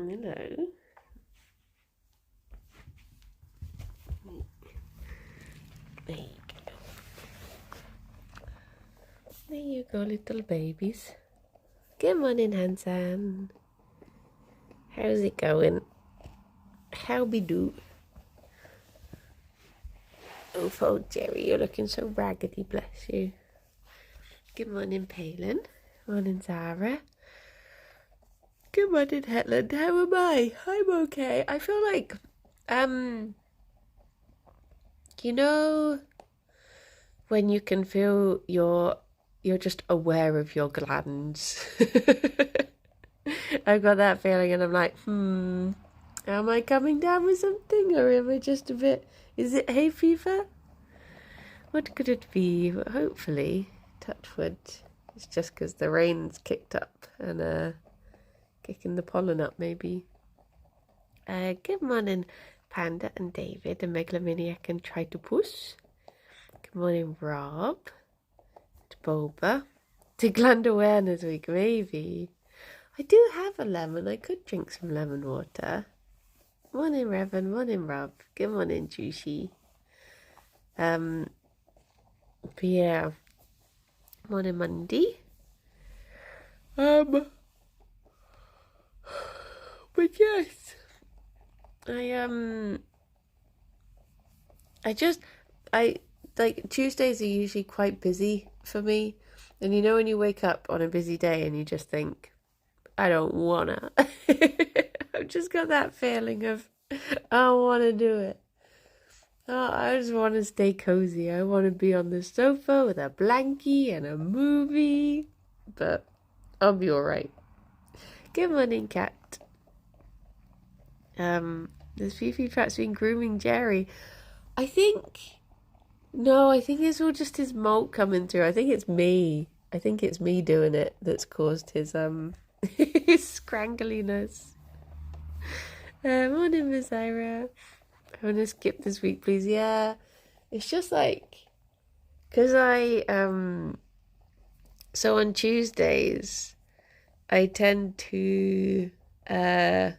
Hello. There you go. There you go, little babies. Good morning, handsome. How's it going? How be do? Oh, Gerry, you're looking so raggedy, bless you. Good morning, Palin. Morning, Zara. Good morning, Hetland. How am I? I'm okay. I feel like, you know, when you can feel you're just aware of your glands. I've got that feeling, and I'm like, am I coming down with something, or am I just a bit? Is it hay fever? What could it be? But hopefully, touch wood, it's just because the rain's kicked up and kicking the pollen up, maybe. Good morning, Panda and David and Megalomaniac and Tritopus. Good morning, Rob. To Boba. To Gland Awareness Week, maybe. I do have a lemon. I could drink some lemon water. Morning, Revan. Morning, Rob. Good morning, Juicy. But yeah. Morning, Monday. But yes. I like Tuesdays are usually quite busy for me. And you know when you wake up on a busy day and you just think, I don't wanna. I've just got that feeling of I don't wanna do it. Oh, I just want to stay cozy. I want to be on the sofa with a blankie and a movie. But I'll be alright. Good morning, cat. There's Fifi perhaps been grooming Gerry. I think it's all just his molt coming through. I think it's me. I think it's me doing it that's caused his his scrangliness. Morning, Miss Ira. I want to skip this week, please. Yeah, it's just like, because so on Tuesdays, I tend to, I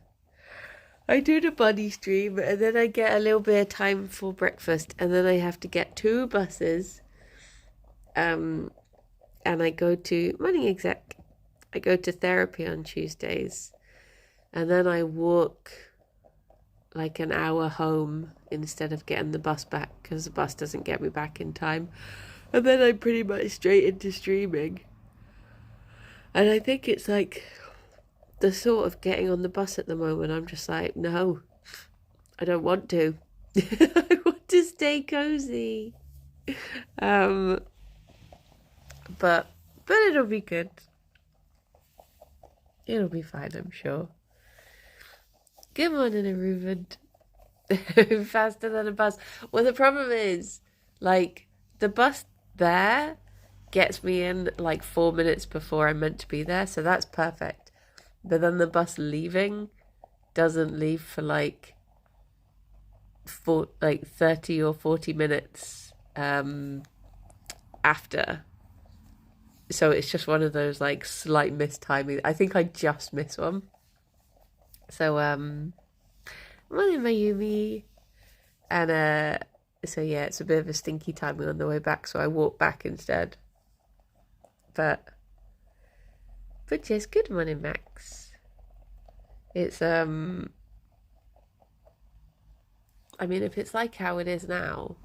do the bunny stream, and then I get a little bit of time for breakfast, and then I have to get 2 buses, and I go to, morning exec, I go to therapy on Tuesdays, and then I walk like an hour home instead of getting the bus back because the bus doesn't get me back in time, and then I'm pretty much straight into streaming. And I think it's like the sort of getting on the bus at the moment, I'm just like, no, I don't want to. I want to stay cozy. But it'll be good. It'll be fine, I'm sure. Good morning, Reuben. Faster than a bus. Well, the problem is, like, the bus there gets me in like 4 minutes before I'm meant to be there, so that's perfect. But then the bus leaving doesn't leave for like 30 or 40 minutes after. So it's just one of those like slight mistiming. I think I just missed one. So morning, Mayumi. And so yeah, it's a bit of a stinky timing on the way back, so I walk back instead. But yes, good morning, Max. It's I mean, if it's like how it is now,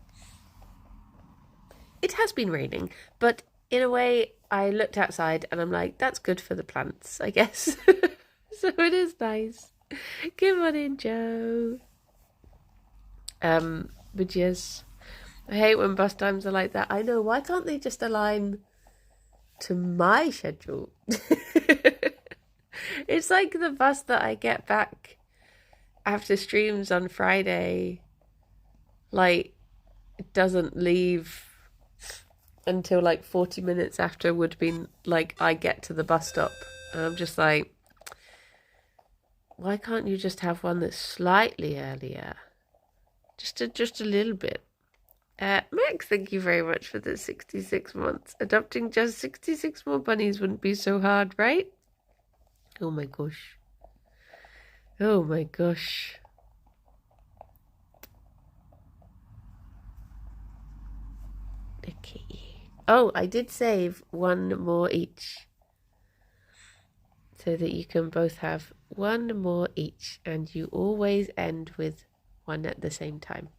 it has been raining, but in a way I looked outside and I'm like, that's good for the plants, I guess. So it is nice. Good morning, Joe. But yes, I hate when bus times are like that. I know, why can't they just align to my schedule? It's like the bus that I get back after streams on Friday, like, it doesn't leave until like 40 minutes after would have been like I get to the bus stop. And I'm just like, why can't you just have one that's slightly earlier? Just a little bit. Max, thank you very much for the 66 months. Adopting just 66 more bunnies wouldn't be so hard, right? Oh my gosh. Oh my gosh. Okay. Oh, I did save one more each so that you can both have one more each and you always end with one at the same time.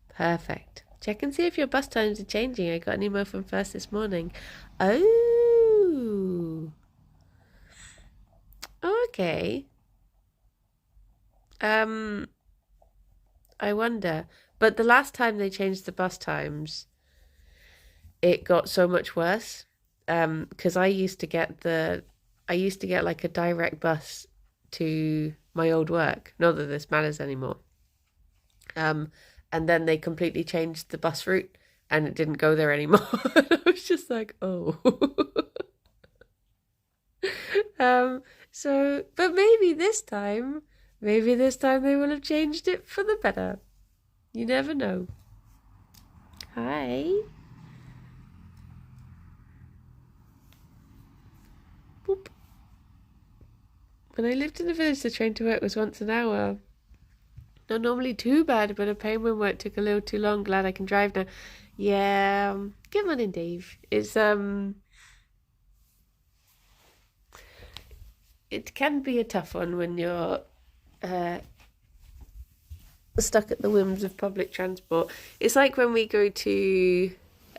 Perfect. Check and see if your bus times are changing. I got an email from First this morning. Oh. Okay. I wonder. But the last time they changed the bus times, it got so much worse. Because I used to get like a direct bus to my old work. Not that this matters anymore. And then they completely changed the bus route and it didn't go there anymore. I was just like, oh. But maybe this time they will have changed it for the better. You never know. Hi. Boop. When I lived in the village, the train to work was once an hour. Not normally too bad, but a pain when work took a little too long. Glad I can drive now. Yeah, good morning, Dave. It can be a tough one when you're stuck at the whims of public transport. It's like when we go to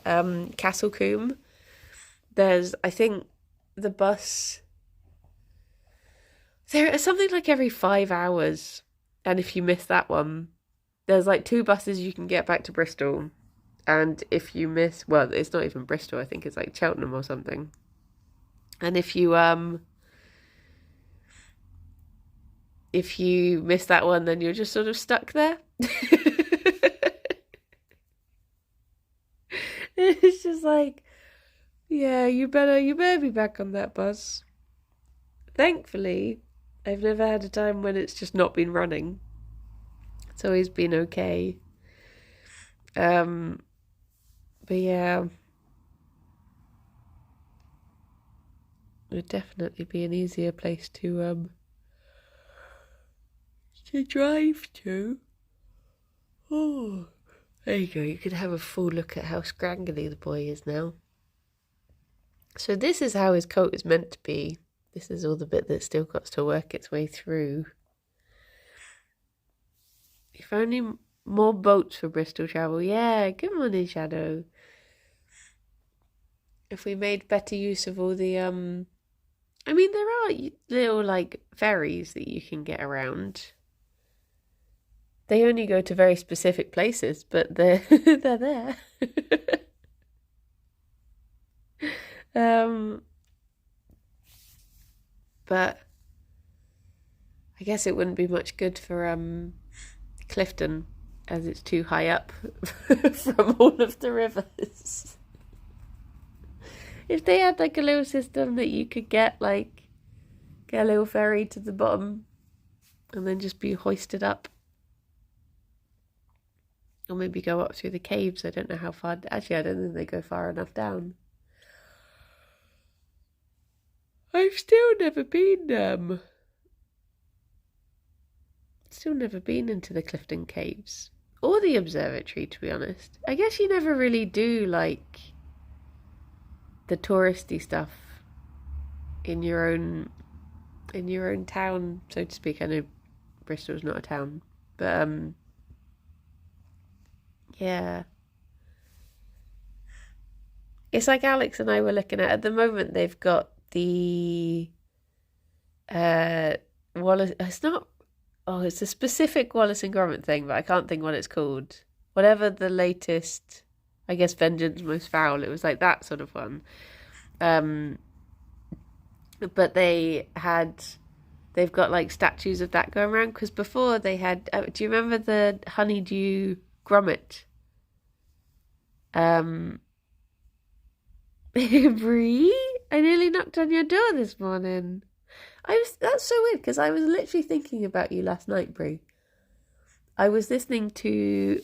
Castlecombe. There's, I think, the bus. There is something like every 5 hours, and if you miss that one, there's like 2 buses you can get back to Bristol, and if you miss, well, it's not even Bristol. I think it's like Cheltenham or something. And if you miss that one, then you're just sort of stuck there. It's just like, yeah, you better be back on that bus. Thankfully, I've never had a time when it's just not been running. It's always been okay. But yeah, it would definitely be an easier place to drive to. Oh, there you go. You could have a full look at how scrangly the boy is now. So this is how his coat is meant to be. This is all the bit that still got to work its way through. If only more boats for Bristol travel. Yeah, good morning, Shadow. If we made better use of all the I mean, there are little like ferries that you can get around. They only go to very specific places, but they're there. But I guess it wouldn't be much good for Clifton, as it's too high up from all of the rivers. If they had like a little system that you could get a little ferry to the bottom and then just be hoisted up. Or maybe go up through the caves. I don't know how far. Actually, I don't think they go far enough down. I've still never been into the Clifton Caves or the observatory, to be honest. I guess you never really do like the touristy stuff in your own town, so to speak. I know Bristol's not a town, but yeah. It's like Alex and I were looking at the moment. They've got the Wallace. It's not. Oh, it's a specific Wallace and Gromit thing, but I can't think what it's called. Whatever the latest, I guess, Vengeance Most Foul. It was like that sort of one. But they've got like statues of that going around because before they had. Do you remember the Honeydew Gromit? Bree, I nearly knocked on your door this morning. That's so weird because I was literally thinking about you last night, Bree. I was listening to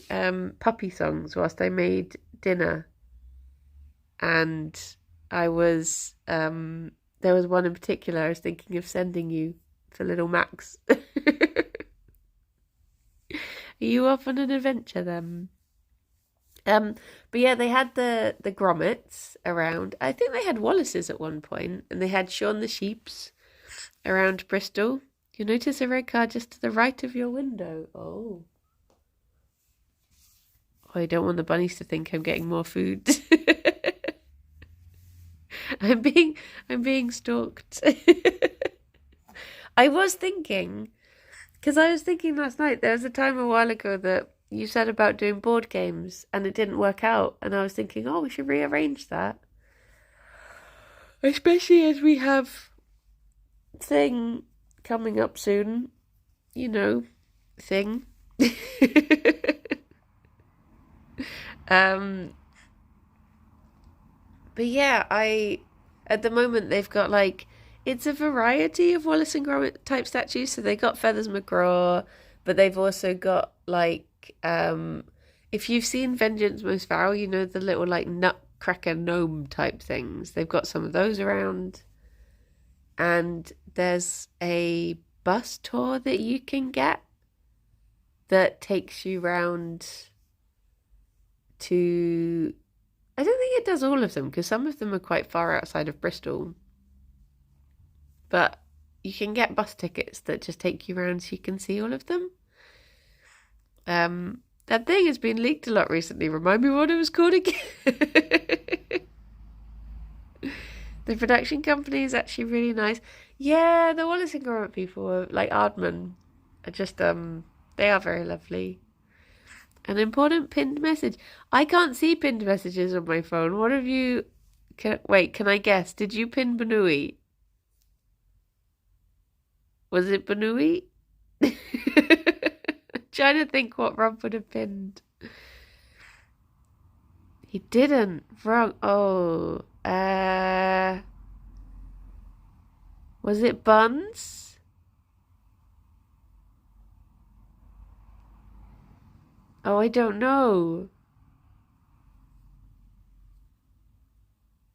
puppy songs whilst I made dinner, and I was there was one in particular I was thinking of sending you for little Max. Are you off on an adventure then? But yeah, they had the grommets around. I think they had Wallaces at one point, and they had Shaun the Sheeps around Bristol. You notice a red car just to the right of your window. Oh, I don't want the bunnies to think I'm getting more food. I'm being stalked. I was thinking, because I was thinking last night, there was a time a while ago that you said about doing board games and it didn't work out. And I was thinking, oh, we should rearrange that. Especially as we have thing coming up soon. You know, thing. But yeah, at the moment they've got like, it's a variety of Wallace and Gromit type statues. So they got Feathers McGraw, but they've also got like, if you've seen Vengeance Most Foul, you know, the little like nutcracker gnome type things. They've got some of those around. And there's a bus tour that you can get that takes you round to... I don't think it does all of them because some of them are quite far outside of Bristol. But you can get bus tickets that just take you around so you can see all of them. That thing has been leaked a lot recently. Remind me what it was called again. The production company is actually really nice. Yeah, the Wallace and Gromit people, like Aardman, are just, they are very lovely. An important pinned message. I can't see pinned messages on my phone. What have you... Wait, can I guess? Did you pin Banui? Was it Banui? I'm trying to think what Rob would have pinned. He didn't. Wrong. Oh. Was it buns? Oh, I don't know.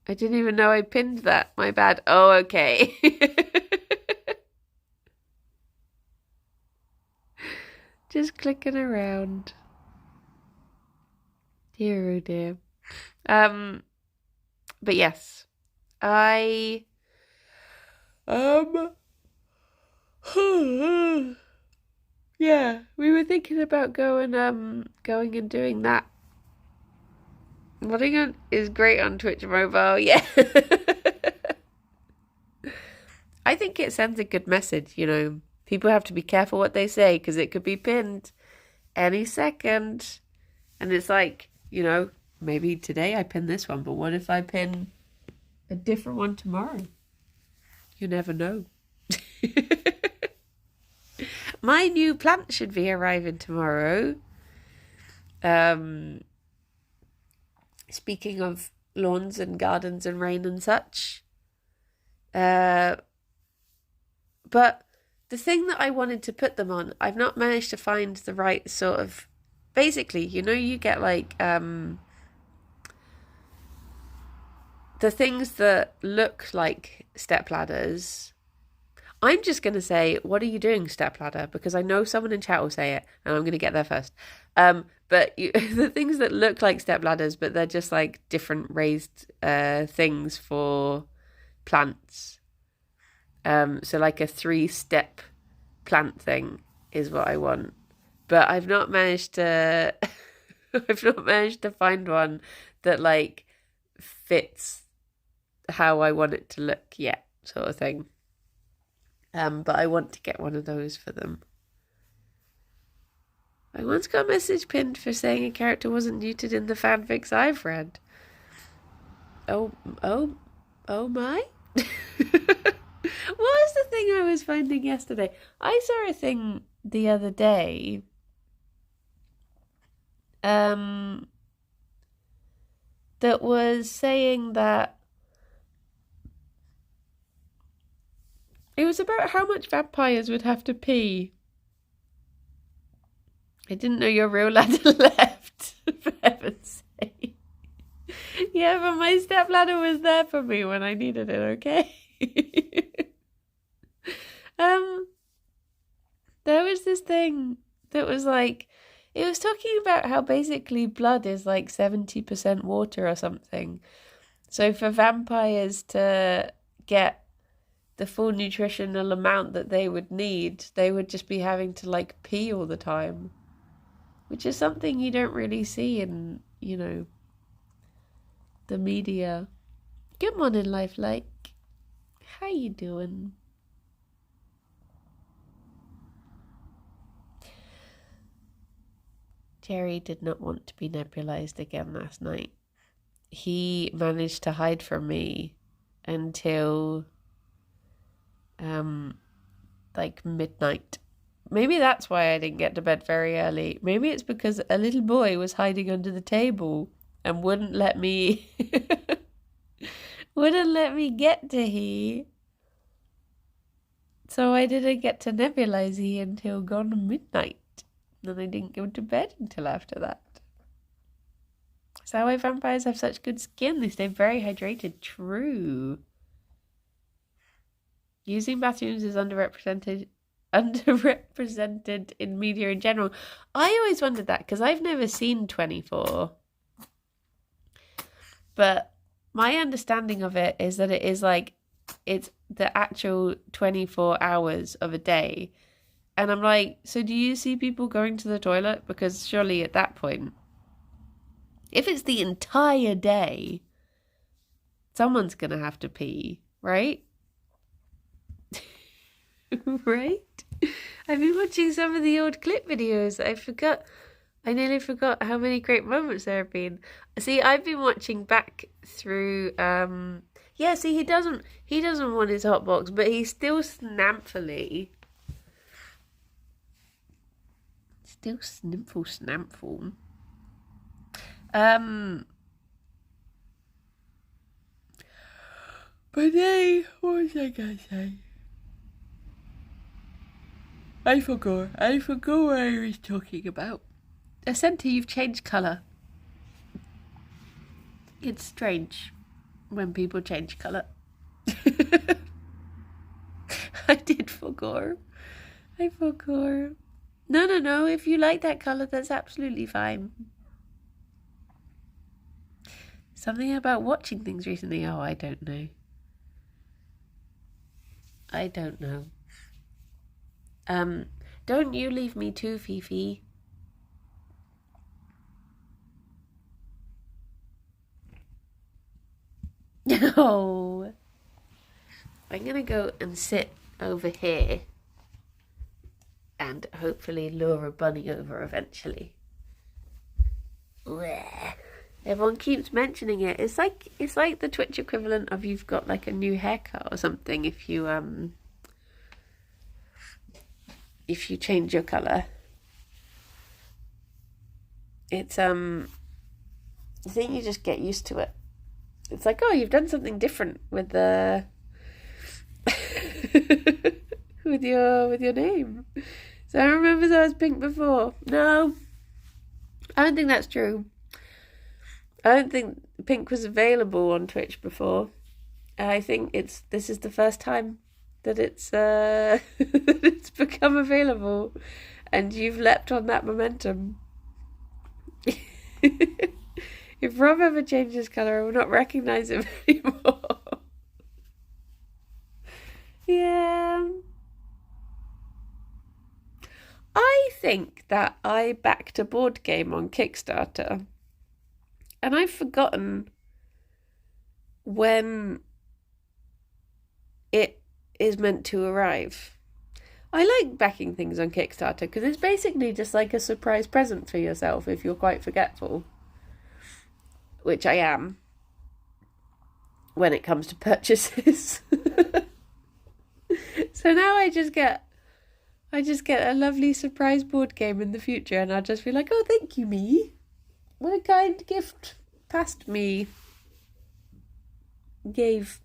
I didn't even know I pinned that. My bad. Oh, okay. Just clicking around. Dear, oh dear. But yes, I yeah, we were thinking about going and doing that. Modding is great on Twitch Mobile, yeah. I think it sends a good message, you know. People have to be careful what they say because it could be pinned any second. And it's like, you know, maybe today I pin this one, but what if I pin a different one tomorrow? You never know. My new plant should be arriving tomorrow. Speaking of lawns and gardens and rain and such. But the thing that I wanted to put them on, I've not managed to find the right sort of... Basically, you know, you get like the things that look like stepladders. I'm just going to say, what are you doing, stepladder? Because I know someone in chat will say it, and I'm going to get there first. But the things that look like stepladders, but they're just like different raised things for plants. So like a 3-step plant thing is what I want. But I've not managed to find one that like fits how I want it to look yet, sort of thing. But I want to get one of those for them. I once got a message pinned for saying a character wasn't neutered in the fanfics I've read. Oh my? What was the thing I was finding yesterday? I saw a thing the other day. That was saying that it was about how much vampires would have to pee. I didn't know your real ladder left, for heaven's sake. Yeah, but my step ladder was there for me when I needed it, okay? this thing that was like, it was talking about how basically blood is like 70% water or something. So for vampires to get the full nutritional amount that they would need, they would just be having to like pee all the time, which is something you don't really see in, the media. Good morning, Lifelike. How you doing? Gerry did not want to be nebulized again last night. He managed to hide from me until like midnight. Maybe that's why I didn't get to bed very early. Maybe it's because a little boy was hiding under the table and wouldn't let me get to he. So I didn't get to nebulize he until gone midnight. Then I didn't go to bed until after that. Is that why vampires have such good skin? They stay very hydrated. True. Using bathrooms is underrepresented in media in general. I always wondered that because I've never seen 24. But my understanding of it is that it is like, it's the actual 24 hours of a day. And I'm like, so do you see people going to the toilet? Because surely at that point, if it's the entire day, someone's going to have to pee, right? Right? I've been watching some of the old clip videos. I nearly forgot how many great moments there have been. See, I've been watching back through, yeah, see, he doesn't want his hot box, but he's still snampful. Still snampful. But hey, what was I gonna say? I forgot what I was talking about. Ascenta, you've changed colour. It's strange when people change colour. I did forget. I forgot. No. If you like that colour, that's absolutely fine. Something about watching things recently. Oh, I don't know. Don't you leave me too, Fifi. No. I'm going to go and sit over here and hopefully lure a bunny over eventually. Blech. Everyone keeps mentioning it. It's like the Twitch equivalent of you've got like a new haircut or something if you change your colour. It's I think you just get used to it. It's like, oh, you've done something different with the with your name. So I remember that was pink before. No, I don't think that's true. I don't think pink was available on Twitch before. I think this is the first time that it's it's become available, and you've leapt on that momentum. If Rob ever changes colour, I will not recognise him anymore. Yeah. I think that I backed a board game on Kickstarter, and I've forgotten when it is meant to arrive. I like backing things on Kickstarter because it's basically just like a surprise present for yourself if you're quite forgetful. Which I am when it comes to purchases. So now I just get a lovely surprise board game in the future, and I'll just be like, oh, thank you, me. What a kind gift past me gave.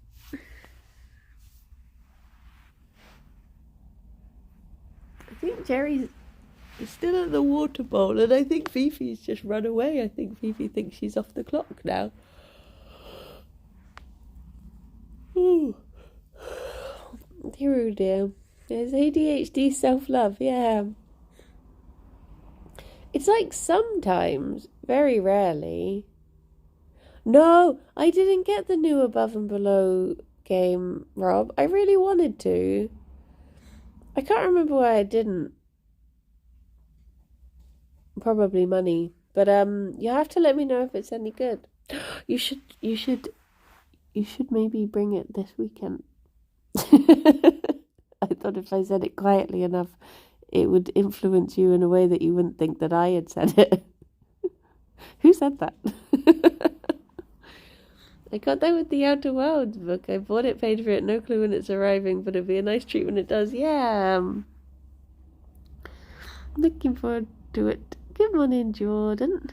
I think Gerry's still at the water bowl, and I think Fifi's just run away. I think Fifi thinks she's off the clock now. Ooh. Dear, oh dear. There's ADHD self-love, yeah. It's like sometimes, very rarely. No, I didn't get the new Above and Below game, Rob. I really wanted to. I can't remember why I didn't. Probably money. But you have to let me know if it's any good. You should maybe bring it this weekend. I thought if I said it quietly enough, it would influence you in a way that you wouldn't think that I had said it. Who said that? I got that with the Outer Worlds book. I bought it, paid for it, no clue when it's arriving, but it'll be a nice treat when it does. Yeah. Looking forward to it. Good morning, Jordan.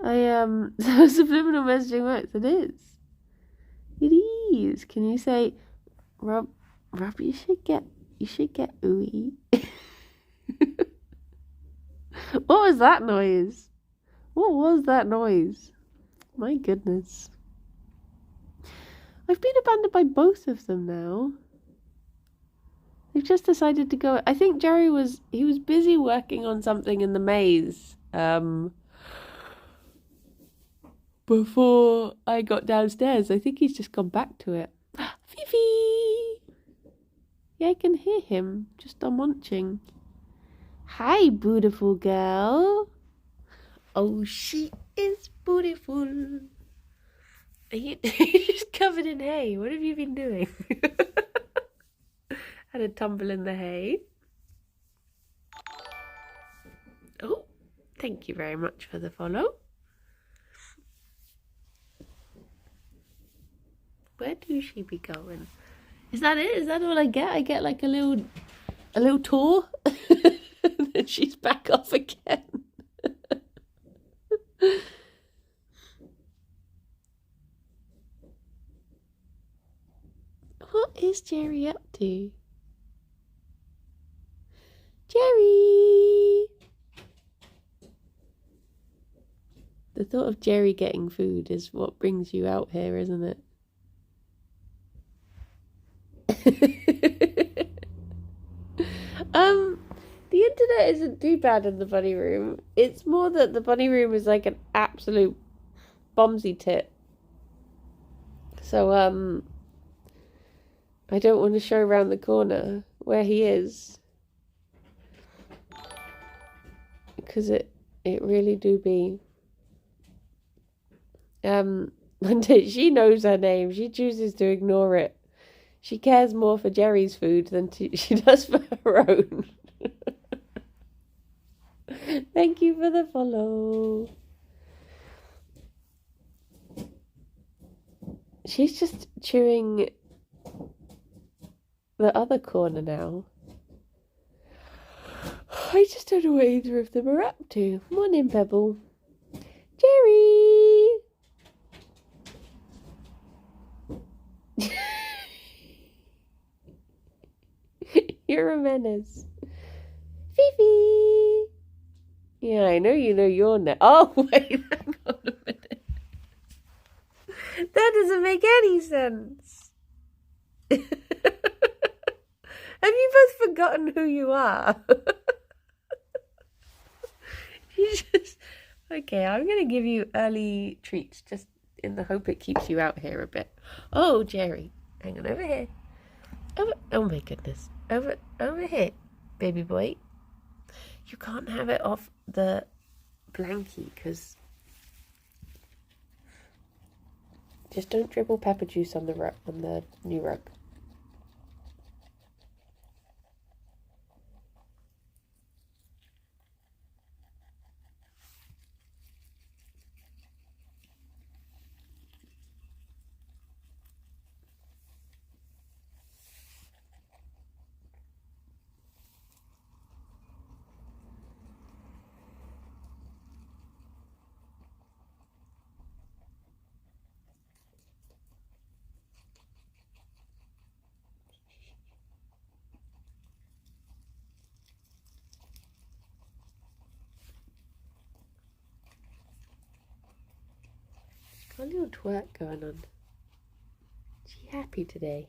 So subliminal messaging works. It is. It is. Can you say, Rob, you should get ooey. What was that noise? What was that noise? My goodness. I've been abandoned by both of them now. They've just decided to go. I think Gerry was busy working on something in the maze before I got downstairs. I think he's just gone back to it. Fifi! Yeah, I can hear him. Just I'm watching. Hi, beautiful girl. Oh, she is beautiful. Are you just covered in hay? What have you been doing? Had a tumble in the hay. Oh, thank you very much for the follow. Where do she be going? Is that it? Is that all I get? I get like a little tour, and then she's back off again. What is Gerry up to? Gerry! The thought of Gerry getting food is what brings you out here, isn't it? The internet isn't too bad in the bunny room. It's more that the bunny room is like an absolute bombsy tit. So, I don't want to show around the corner where he is. Because it really do be. She knows her name. She chooses to ignore it. She cares more for Gerry's food than she does for her own. Thank you for the follow. She's just chewing the other corner now. I just don't know what either of them are up to. Morning, Pebble. Gerry! You're a menace. Fifi! Yeah, I know you know your name. Oh, wait, hang on a minute. That doesn't make any sense. Have you both forgotten who you are? Okay, I'm going to give you early treats just in the hope it keeps you out here a bit. Oh, Gerry. Hang on, over here. Oh my goodness. Over here, baby boy. You can't have it off the blankie because just don't dribble pepper juice on the new rug. Got a little twerk going on. Is she happy today?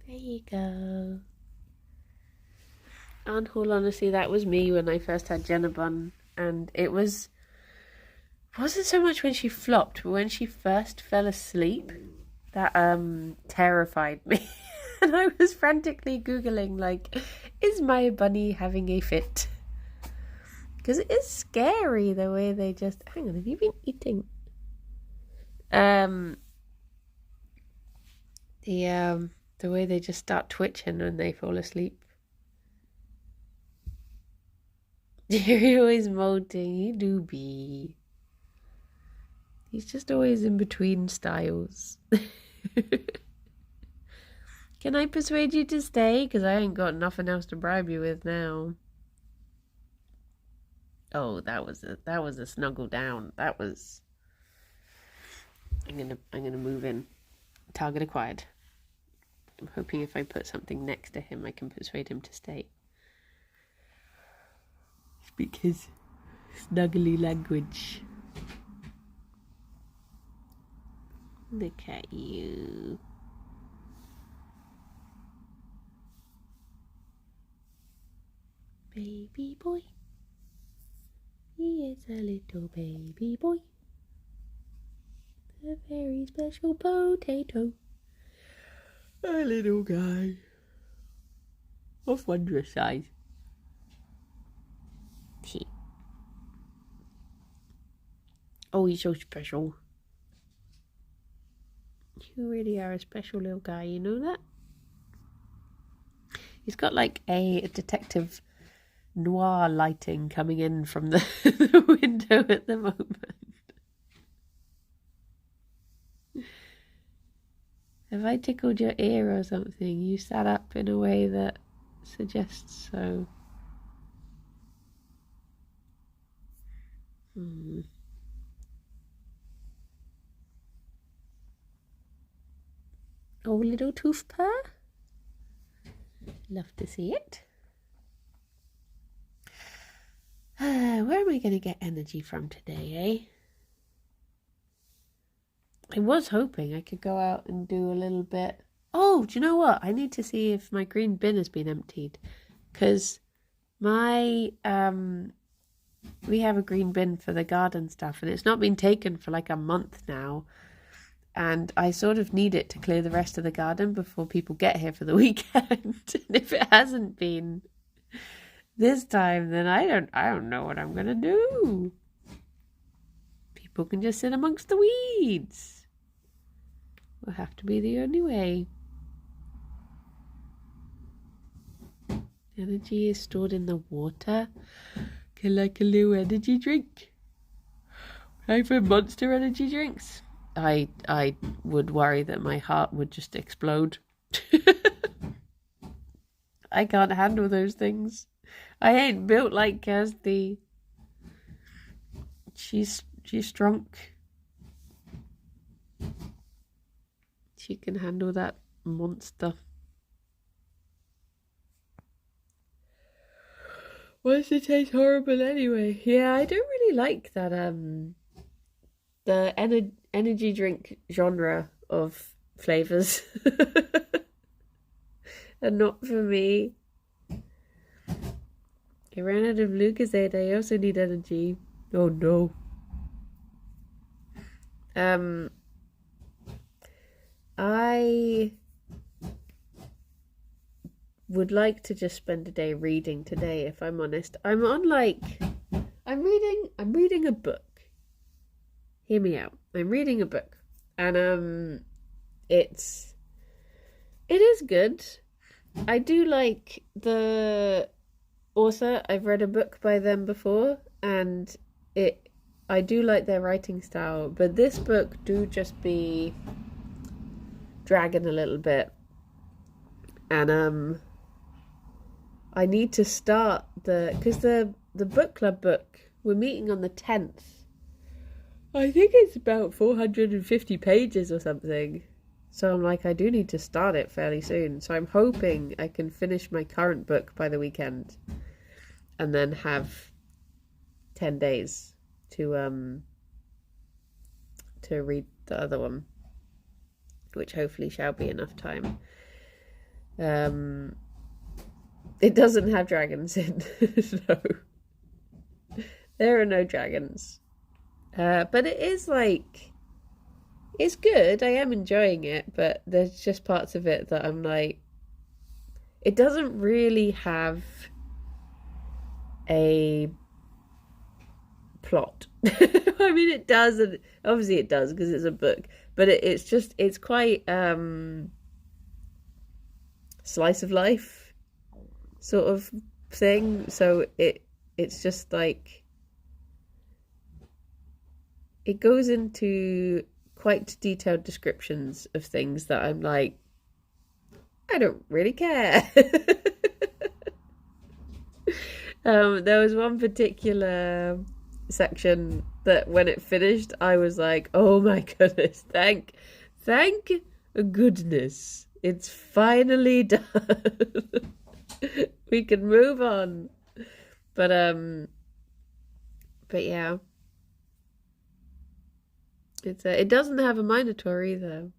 There you go. And all honesty, that was me when I first had Jenna Bun, and it wasn't so much when she flopped, but when she first fell asleep, that terrified me. And I was frantically Googling, like, is my bunny having a fit? Because it is scary the way they just... Hang on, have you been eating? The way they just start twitching when they fall asleep. You're always molting, he do be. He's just always in between styles. Can I persuade you to stay? Because I ain't got nothing else to bribe you with now. Oh, that was a snuggle down. That was... I'm gonna move in. Target acquired. I'm hoping if I put something next to him, I can persuade him to stay. Speak his snuggly language. Look at you. Baby boy. He is a little baby boy. A very special potato. A little guy. Of wondrous size. Oh, he's so special. You really are a special little guy, you know that? He's got like a detective noir lighting coming in from the, the window at the moment. Have I tickled your ear or something? You sat up in a way that suggests so. Oh, little tooth purr. Love to see it. Where am I going to get energy from today, eh? I was hoping I could go out and do a little bit. Oh, do you know what? I need to see if my green bin has been emptied. Because we have a green bin for the garden stuff, and it's not been taken for like a month now. And I sort of need it to clear the rest of the garden before people get here for the weekend. And if it hasn't been this time, then I don't know what I'm going to do. People can just sit amongst the weeds. Will have to be the only way. Energy is stored in the water. Like a little energy drink. Like for Monster energy drinks. I would worry that my heart would just explode. I can't handle those things. I ain't built like Kirsty. She's strong. She can handle that monster. Why does it taste horrible anyway? Yeah, I don't really like that the energy drink genre of flavors. And not for me. I ran out of Lucozade. I also need energy. Oh no. I would like to just spend a day reading today, if I'm honest. I'm reading a book. Hear me out. I'm reading a book. And it is good. I do like the author. I've read a book by them before, and I do like their writing style, but this book do just be dragging a little bit. And I need to start because the book club book, we're meeting on the 10th. I think it's about 450 pages or something. So I'm like, I do need to start it fairly soon. So I'm hoping I can finish my current book by the weekend and then have 10 days to read the other one. which hopefully shall be enough time. It doesn't have dragons in. No. There are no dragons. But it is like, it's good. I am enjoying it, but there's just parts of it that I'm like, it doesn't really have a plot. I mean, it does, and obviously it does because it's a book, but it's quite slice of life sort of thing. So it's just like, it goes into quite detailed descriptions of things that I'm like, I don't really care. There was one particular section that when it finished, I was like, oh my goodness, thank goodness, it's finally done. We can move on. But yeah. It doesn't have a Minotaur either.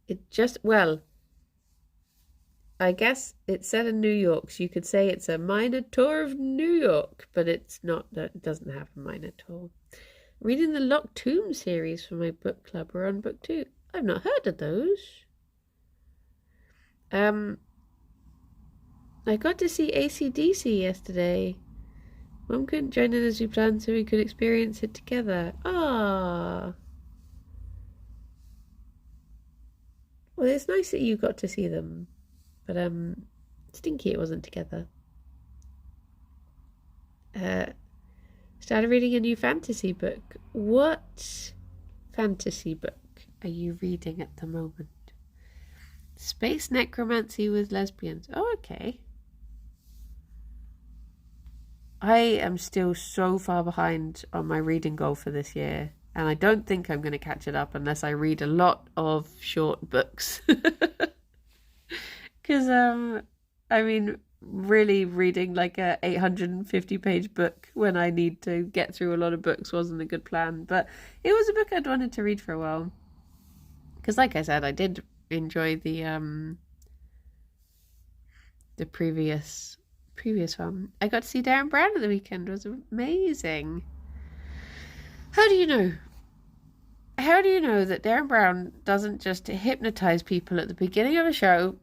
It just, well, I guess it's set in New York, so you could say it's a Minotaur of New York, but it's not. It doesn't have a Minotaur. Reading the Locked Tomb series for my book club. We're on book 2. I've not heard of those. I got to see AC/DC yesterday. Mum couldn't join in as we planned, so we could experience it together. Ah. Well, it's nice that you got to see them, but stinky it wasn't together. Started reading a new fantasy book. What fantasy book are you reading at the moment? Space necromancy with lesbians. Oh, okay. I am still so far behind on my reading goal for this year. And I don't think I'm going to catch it up unless I read a lot of short books. Because, I mean, really reading like a 850-page book when I need to get through a lot of books wasn't a good plan. But it was a book I'd wanted to read for a while. Because, like I said, I did enjoy the previous one. I got to see Darren Brown at the weekend. It was amazing. How do you know? How do you know that Darren Brown doesn't just hypnotize people at the beginning of a show,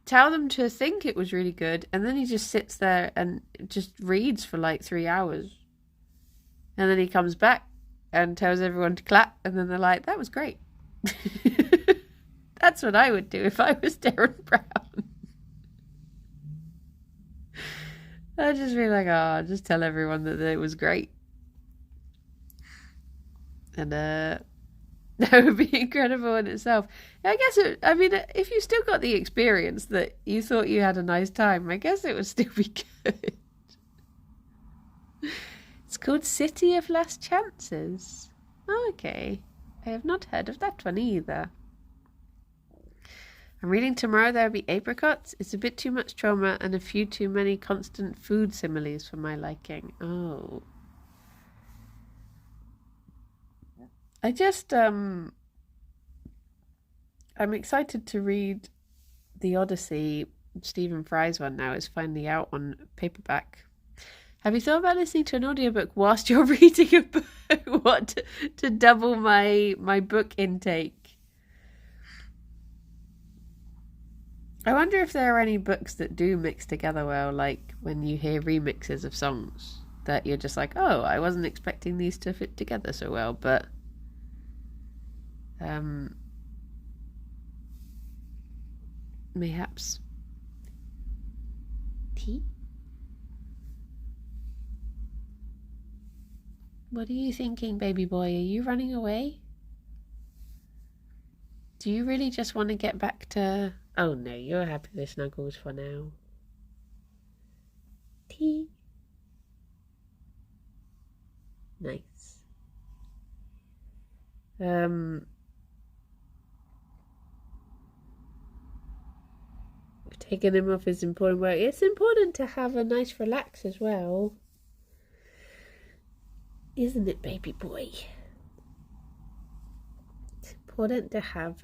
tell them to think it was really good, and then he just sits there and just reads for like 3 hours? And then he comes back and tells everyone to clap, and then they're like, that was great. That's what I would do if I was Darren Brown. I'd just be like, just tell everyone that it was great. And that would be incredible in itself. I guess, if you still got the experience that you thought you had a nice time, I guess it would still be good. It's called City of Last Chances. Oh, okay. I have not heard of that one either. I'm reading Tomorrow There'll Be Apricots. It's a bit too much trauma and a few too many constant food similes for my liking. Oh. I just, I'm excited to read The Odyssey. Stephen Fry's one now is finally out on paperback. Have you thought about listening to an audiobook whilst you're reading a book? What, to double my book intake? I wonder if there are any books that do mix together well, like when you hear remixes of songs, that you're just like, oh, I wasn't expecting these to fit together so well, but mayhaps. Tea? What are you thinking, baby boy? Are you running away? Do you really just want to get back to... Oh no, you're happy with snuggles for now. Tea? Nice. Taking him off is important work. It's important to have a nice relax as well. Isn't it, baby boy? It's important to have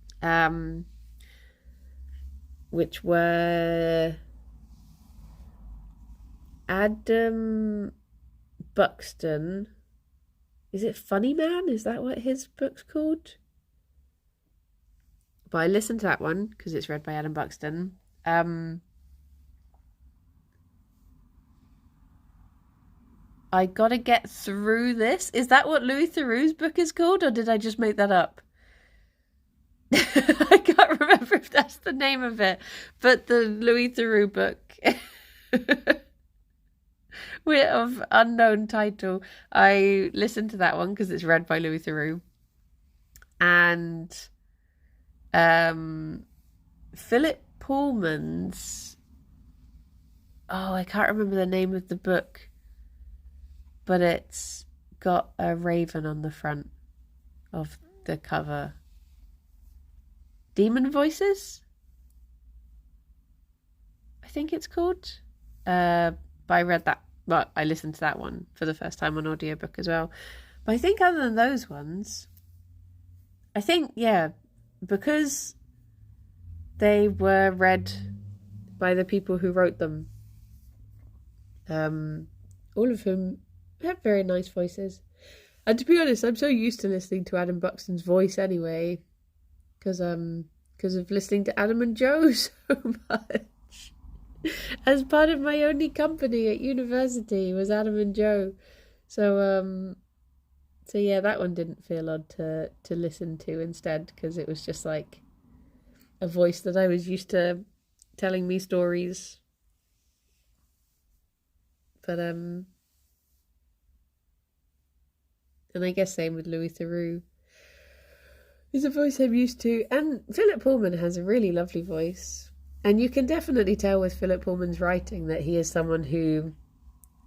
which were Adam Buxton. Is it Funny Man? Is that what his book's called? But I listened to that one because it's read by Adam Buxton. I Gotta Get Through This. Is that what Louis Theroux's book is called, or did I just make that up? I can't remember if that's the name of it, but the Louis Theroux book of unknown title. I listened to that one because it's read by Louis Theroux. And Philip Pullman's, I can't remember the name of the book, but it's got a raven on the front of the cover. Demon Voices, I think it's called. But I read that. Well, I listened to that one for the first time on audiobook as well. But I think other than those ones, I think, because they were read by the people who wrote them, all of whom have very nice voices. And to be honest, I'm so used to listening to Adam Buxton's voice anyway, because of listening to Adam and Joe so much. As part of my only company at university was Adam and Joe. So yeah, that one didn't feel odd to listen to instead, because it was just like a voice that I was used to telling me stories. But and I guess same with Louis Theroux. It's a voice I'm used to. And Philip Pullman has a really lovely voice. And you can definitely tell with Philip Pullman's writing that he is someone who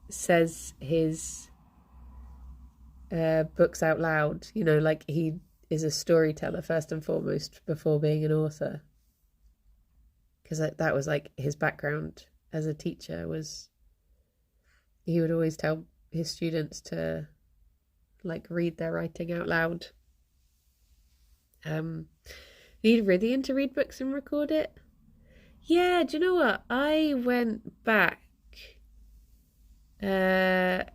says his books out loud. You know, like he is a storyteller first and foremost before being an author. Because that was like his background as a teacher, was he would always tell his students to like read their writing out loud. Are you really into read books and record it? Yeah, do you know what? I went back and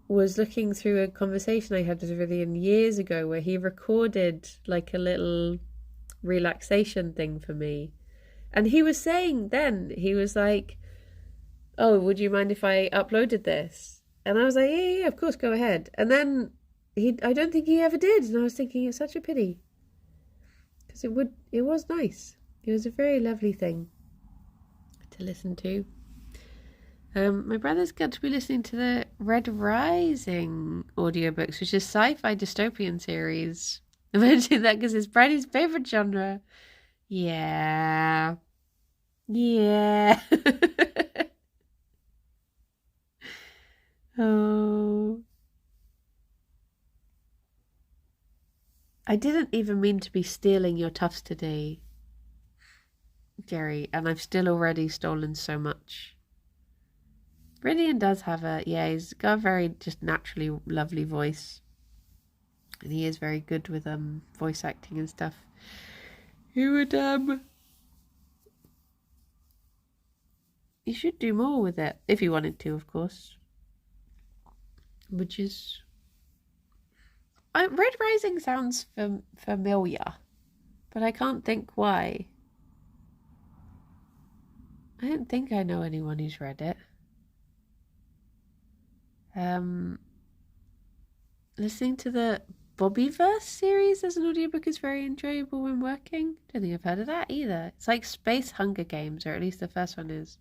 was looking through a conversation I had with Vivian years ago where he recorded like a little relaxation thing for me. And he was saying then, he was like, oh, would you mind if I uploaded this? And I was like, yeah, of course, go ahead. And then I don't think he ever did. And I was thinking, it's such a pity. Because it was nice. It was a very lovely thing to listen to. My brother's got to be listening to the Red Rising audiobooks, which is sci-fi dystopian series. I mentioned that because it's Bridie's favourite genre. Yeah. Oh. I didn't even mean to be stealing your tufts today, Gerry, and I've still already stolen so much. Brilliant does have he's got a very just naturally lovely voice. And he is very good with voice acting and stuff. He would he should do more with it, if he wanted to, of course. Which is Red Rising sounds familiar, but I can't think why. I don't think I know anyone who's read it. Listening to the Bobbyverse series as an audiobook is very enjoyable when working. Don't think I've heard of that either. It's like Space Hunger Games, or at least the first one is.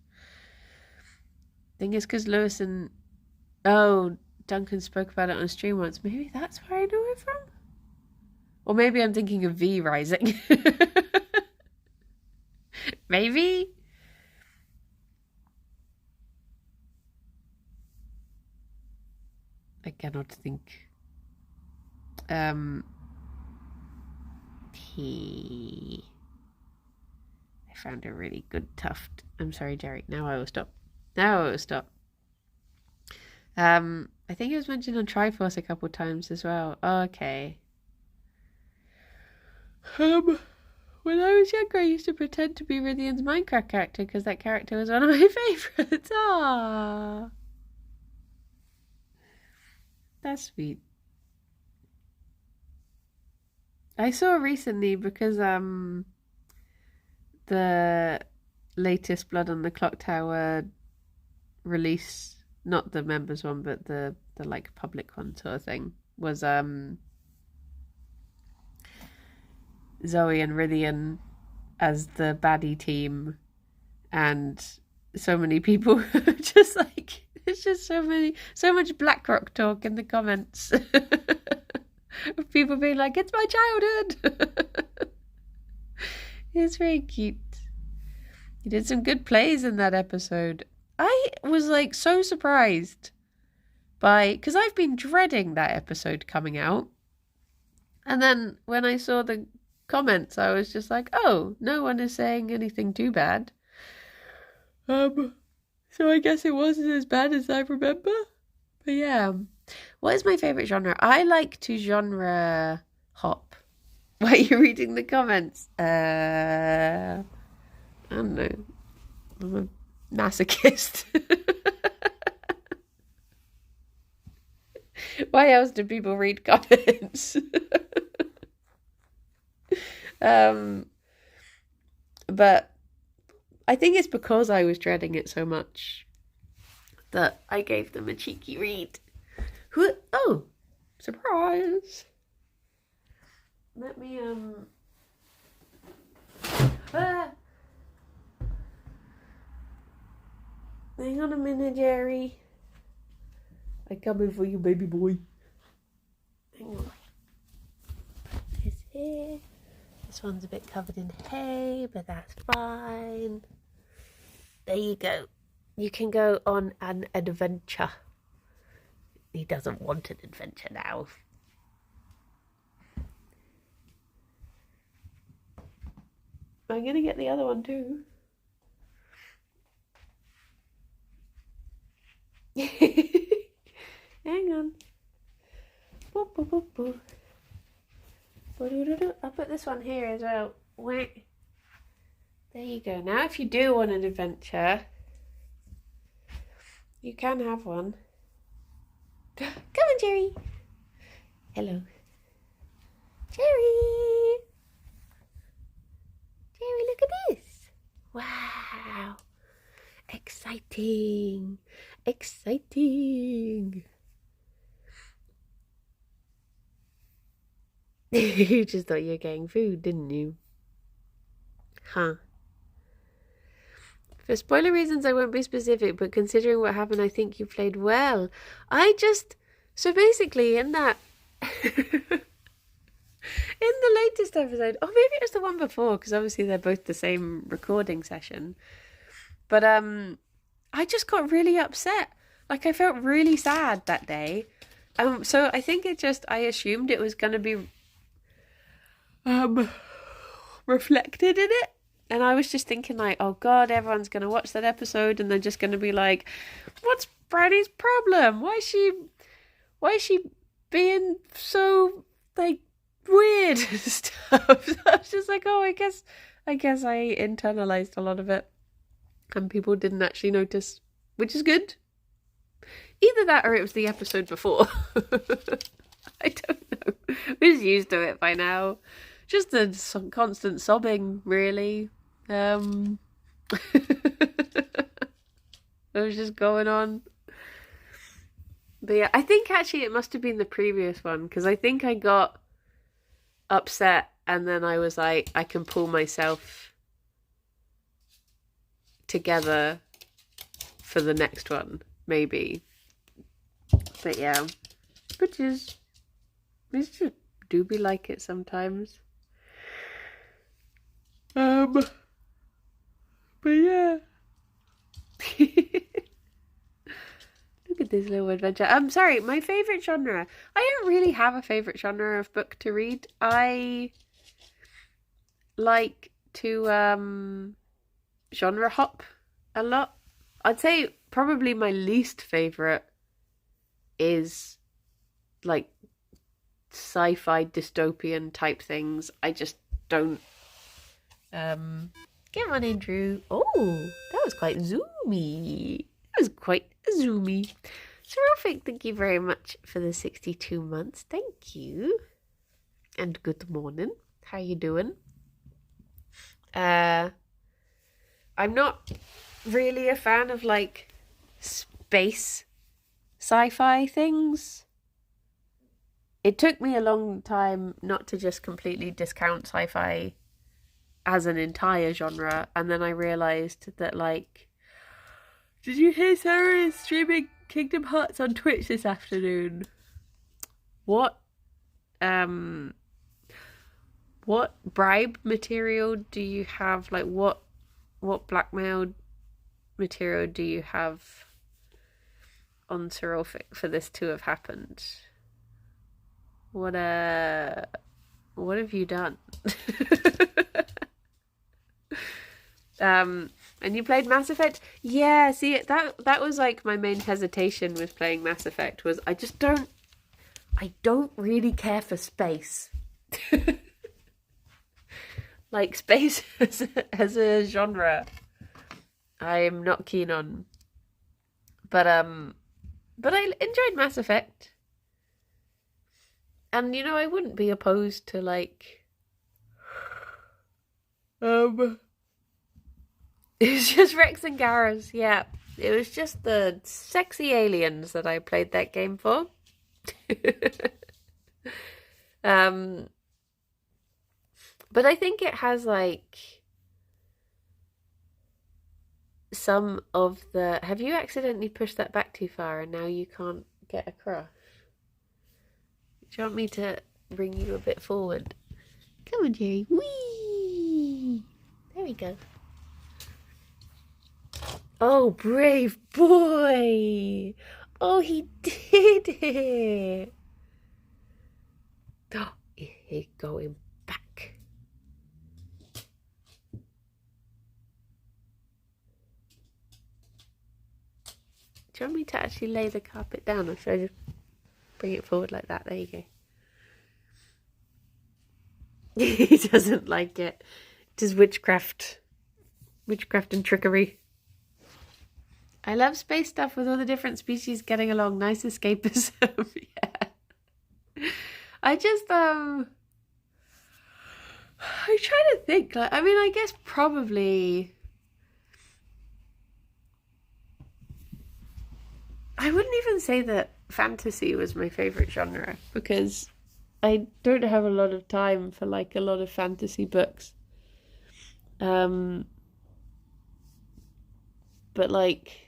I think it's because Lewis and Duncan spoke about it on a stream once. Maybe that's where I know it from. Or maybe I'm thinking of V Rising. Maybe. I cannot think. I found a really good tuft. I'm sorry, Gerry. Now I will stop. I think it was mentioned on Triforce a couple times as well. Okay. When I was younger, I used to pretend to be Rithian's Minecraft character because that character was one of my favourites. Ah, that's sweet. I saw recently because the latest Blood on the Clock Tower release, not the members one, but the like public one sort of thing, was Zoe and Rithian as the baddie team, and so many people just like, it's just so much Blackrock talk in the comments of people being like, it's my childhood. It's very cute. He did some good plays in that episode. I was like so surprised because I've been dreading that episode coming out, and then when I saw the comments, I was just like, oh, no one is saying anything too bad. So I guess it wasn't as bad as I remember. But yeah. What is my favourite genre? I like to genre hop. Why are you reading the comments? I don't know. I'm a masochist. Why else do people read comments? But I think it's because I was dreading it so much that I gave them a cheeky read. Oh, surprise! Let me hang on a minute, Gerry. I'm coming for you, baby boy. Hang on. Put this here. This one's a bit covered in hay, but that's fine. There you go. You can go on an adventure. He doesn't want an adventure now. I'm going to get the other one too. Hang on. Boop, boop, boop, boop. I'll put this one here as well. Wait. There you go. Now if you do want an adventure, you can have one. Come on, Gerry. Hello. Gerry. Gerry, look at this. Wow. Exciting. Exciting. You just thought you were getting food, didn't you? Huh. For spoiler reasons, I won't be specific, but considering what happened, I think you played well. So basically in that, in the latest episode, or maybe it was the one before, because obviously they're both the same recording session, but I just got really upset. Like, I felt really sad that day. So I think I assumed it was going to be reflected in it. And I was just thinking like, oh God, everyone's going to watch that episode and they're just going to be like, what's Braddy's problem? Why is she being so like weird and stuff? So I was just like, oh, I guess I internalized a lot of it and people didn't actually notice, which is good. Either that or it was the episode before. I don't know. We're just used to it by now. Just the constant sobbing, really. It was just going on. But yeah, I think actually it must have been the previous one, because I think I got upset and then I was like, I can pull myself together for the next one, maybe. But yeah, these just do be like it sometimes. But yeah. Look at this little adventure. I'm sorry, my favourite genre. I don't really have a favourite genre of book to read. I like to genre hop a lot. I'd say probably my least favourite is like sci-fi dystopian type things. I just don't. Get on in, Drew. Oh, that was quite zoomy. That was quite zoomy. Terrific. Thank you very much for the 62 months. Thank you. And good morning. How you doing? I'm not really a fan of like space sci-fi things. It took me a long time not to just completely discount sci-fi as an entire genre, and then I realised that, like, did you hear Sarah is streaming Kingdom Hearts on Twitch this afternoon? What bribe material do you have? Like, what blackmail material do you have on Seraphic for this to have happened? What have you done? And you played Mass Effect? Yeah, see, that was like my main hesitation with playing Mass Effect was I don't really care for space. Like space as a genre, I'm not keen on. But I enjoyed Mass Effect. And you know, I wouldn't be opposed to like it was just Rex and Garrus, yeah. It was just the sexy aliens that I played that game for. But I think it has like some of the... Have you accidentally pushed that back too far and now you can't get across? Do you want me to bring you a bit forward? Come on, Gerry. Whee! There we go. Oh, brave boy! Oh, he did it! Oh, he's going back. Do you want me to actually lay the carpet down, or should I just bring it forward like that? There you go. He doesn't like it. It is witchcraft. Witchcraft and trickery. I love space stuff with all the different species getting along. Nice escapism. Yeah. I just, I'm trying to think. Like, I mean, I guess probably... I wouldn't even say that fantasy was my favourite genre, because I don't have a lot of time for, like, a lot of fantasy books. But, like...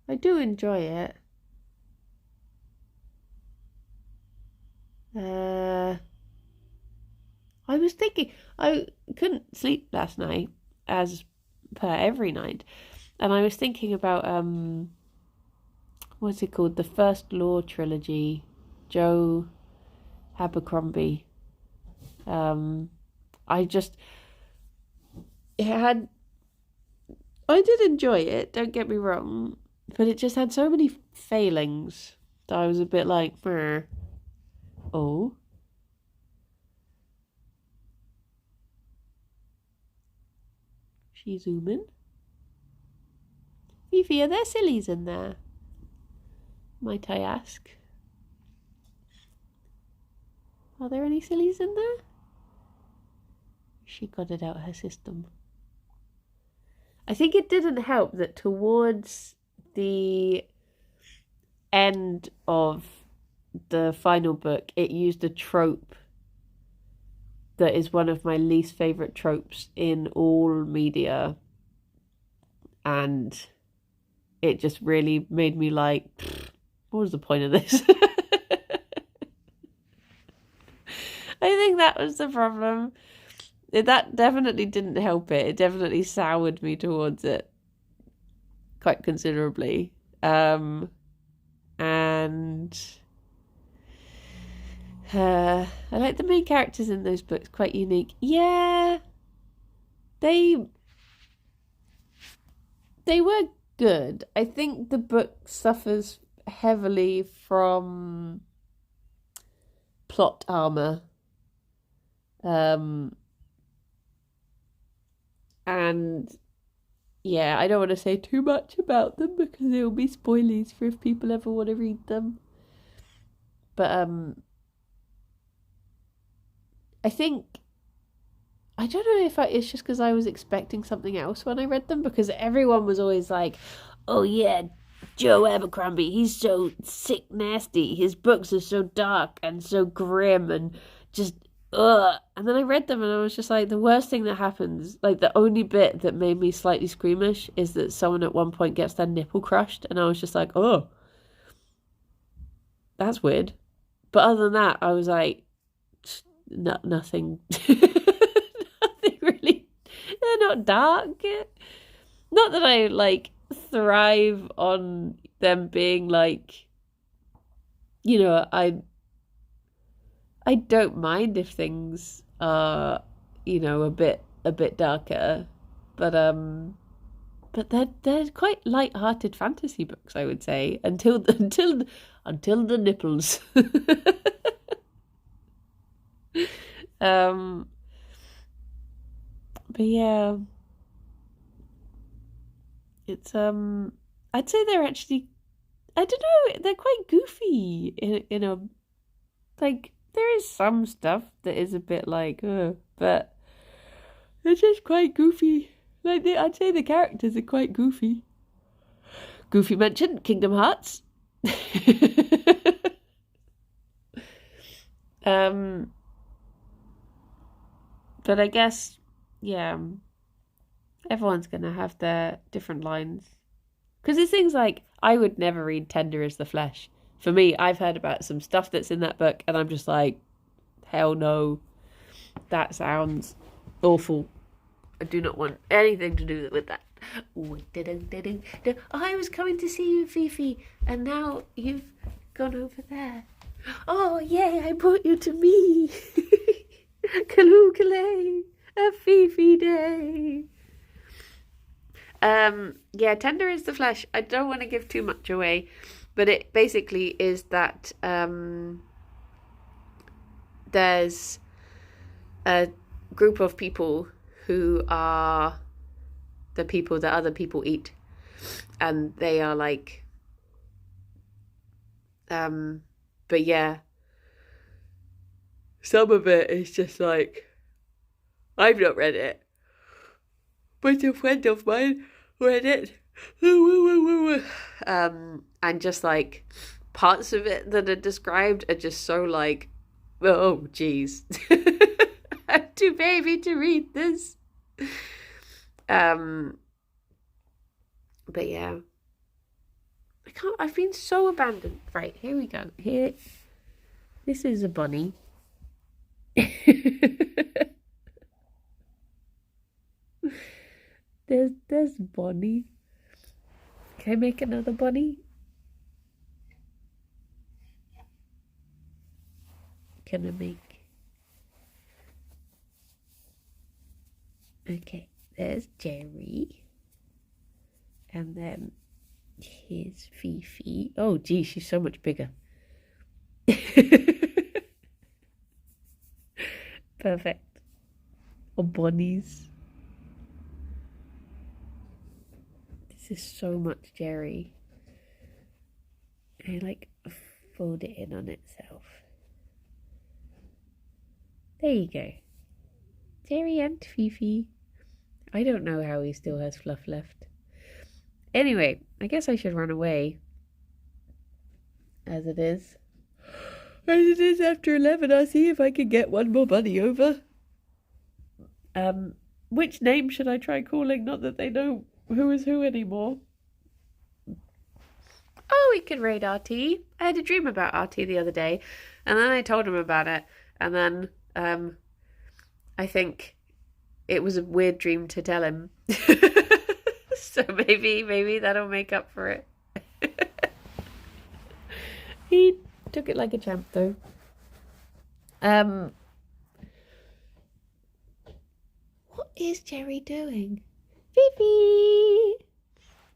I do enjoy it. I was thinking, I couldn't sleep last night, as per every night, and I was thinking about, what's it called? The First Law trilogy, Joe Abercrombie. I did enjoy it, don't get me wrong, but it just had so many failings that I was a bit like, meh. Oh. She's zooming. Fifi, are there sillies in there? Might I ask? Are there any sillies in there? She got it out of her system. I think it didn't help that towards the end of the final book, it used a trope that is one of my least favourite tropes in all media. And it just really made me like, what was the point of this? I think that was the problem. That definitely didn't help it. It definitely soured me towards it quite considerably. And I like the main characters in those books, quite unique. Yeah, they were good. I think the book suffers heavily from plot armor. And yeah, I don't want to say too much about them because it will be spoilies for if people ever want to read them. But I think I don't know if it's just because I was expecting something else when I read them, because everyone was always like, "Oh yeah, Joe Abercrombie, he's so sick nasty. His books are so dark and so grim and just ugh." And then I read them and I was just like, the worst thing that happens, like the only bit that made me slightly squeamish is that someone at one point gets their nipple crushed, and I was just like, "Oh, that's weird." But other than that, I was like, nothing. Nothing really. They're not dark. Not that I like thrive on them being like, I don't mind if things are, a bit darker, but they're quite light-hearted fantasy books, I would say, until the nipples. But yeah, it's I'd say they're actually, I don't know, they're quite goofy in a, like, there is some stuff that is a bit like, but they're just quite goofy. Like, I'd say the characters are quite goofy. Goofy mentioned Kingdom Hearts. But I guess, yeah, everyone's gonna have their different lines. Because it's things like, I would never read Tender as the Flesh. For me, I've heard about some stuff that's in that book, and I'm just like, hell no. That sounds awful. I do not want anything to do with that. Oh, I was coming to see you, Fifi, and now you've gone over there. Oh, yay, I brought you to me. Kaloo a Fifi day. Yeah, Tender is the Flesh. I don't want to give too much away, but it basically is that there's a group of people who are the people that other people eat, and they are like, but yeah, some of it is just like, I've not read it, but a friend of mine read it. And just like parts of it that are described are just so like, oh geez. I'm too baby to read this. But yeah, I've been so abandoned. Right, here we go. This is a bunny. There's Bonnie. Can I make another bunny? Can I make? Okay, there's Gerry. And then here's Fifi. Oh, gee, she's so much bigger. Perfect. Or bunnies. This is so much Gerry. I like fold it in on itself. There you go. Gerry and Fifi. I don't know how he still has fluff left. Anyway, I guess I should run away. As it is. As it is after 11, I'll see if I can get one more bunny over. Which name should I try calling? Not that they know who is who anymore. Oh, we can raid RT. I had a dream about RT the other day, and then I told him about it, and then I think it was a weird dream to tell him. So maybe that'll make up for it. He took it like a champ, though. What is Gerry doing? Fifi!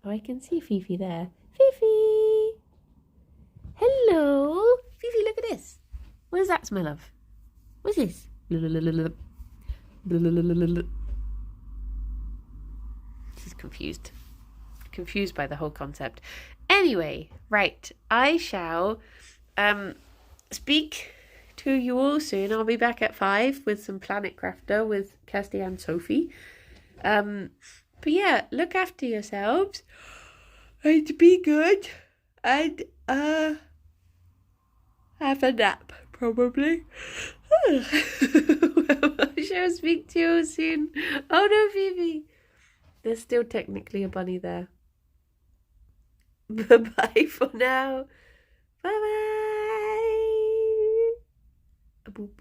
Oh, I can see Fifi there. Fifi! Hello! Fifi, look at this. What does that smell of? What's this? She's confused. Confused by the whole concept. Anyway, right. I shall speak to you all soon. I'll be back at 5 with some Planet Crafter with Kirsty and Sophie. But yeah, look after yourselves and be good and have a nap probably. I shall speak to you soon. Oh no, Phoebe. There's still technically a bunny there. Bye-bye for now. Bye-bye. A boop.